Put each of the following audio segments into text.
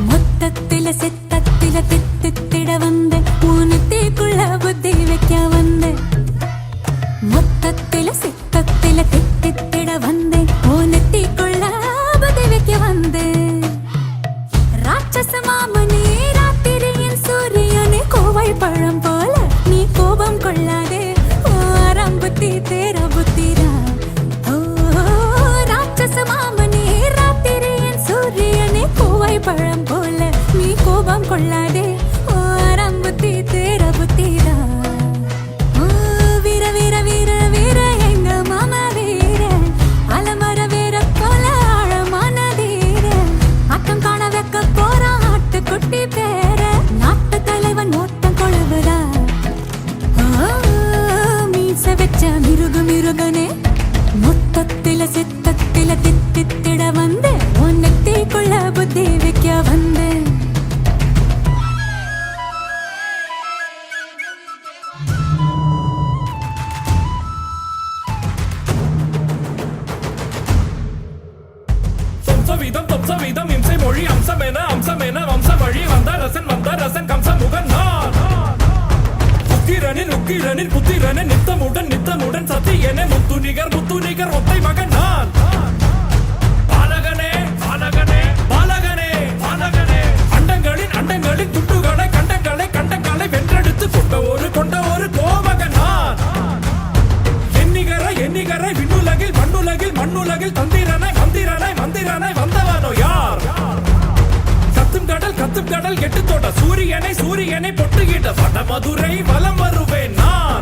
மொத்தத்தில சித்தத்தில தித்திட வந்த ஊனத்தேக்குள்ள புத்தி வைக்க வந்த மொத்தத்தில சித்தத்தில தித்திட வந்த ஊனத்தேக்குள்ள புத்தி வைக்க வந்த ராட்சச மாமனே ராத்திரியின் சூரியனே கோவை பழம் போல நீ கோபம் கொள்ளாதே ஆரம் புத்தி தேர புத்திரா ராட்சச மாமனே ராத்திரியின் சூரியனே கோவை பழம் போல நீ கோபம் கொள்ளாதே ஆரம் புத்தி தேர புத்திரா வீர வீர வீர வீர எங்க மாமா வீர அலமர வீர போல ஆழமான தீர ஆட்டம் காண வைக்க போறான் ஆட்டுக்குட்டி பேர நாட்டு தலைவன் ஓட்டம் கொழுவுதா மீச வச்ச மிருகனே மொத்தத்தில சித்தத்தில தித்திட வந்து உன்னத்தைக்குள்ள புத்தி வைக்க வந்து வம்சவீதம் இம்சை மொழி அம்சமென வம்ச வழி வந்த ரசன் கம்சமுகன் நான் உக்கிரனின் புத்திரனின் நித்தமுடன் சத்தியனே முத்து நிகர் ஒத்தை மகன் நான் பாலகனே அண்டங்களின் துட்டுகளை கண்டங்களை வென்றெடுத்து கொண்ட ஒரு கோமகன் நான் எண்ணிகரை விண்ணுலகில் மண்ணுலகில் மந்திரனாய் வந்தவனோ யார் கத்தும் கடல் எட்டுத்தோட சூரியனை பொட்டுகிட்ட வடமதுரை வலம் வருவேன் நான்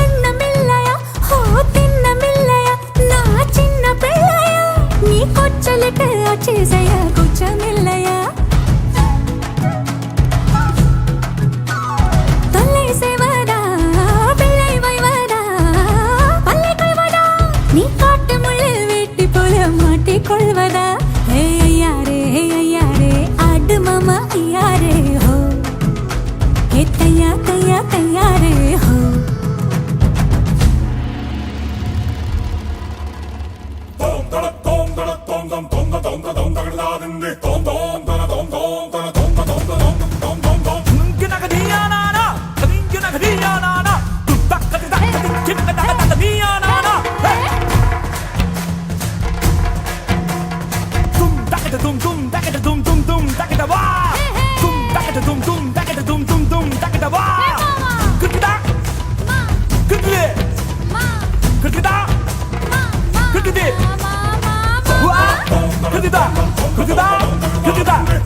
எண்ணமில்லையா திண்ணமில்லையா நான் சின்ன பிள்ளையா நீ கொச்சலிட்டு ஆட்சி செய்ய குச்சமில்லையா தொல்லை செய்வதா பிள்ளை வைவதா பல்லை கொள்வதா நீ காட்டு முள்ளில் வேட்டி போல மாட்டிக்கொள்வதா ஐயாரே ஆடு மாமா ஐயாரே ஹோ ஏ தையாரே ஹோ 그렇다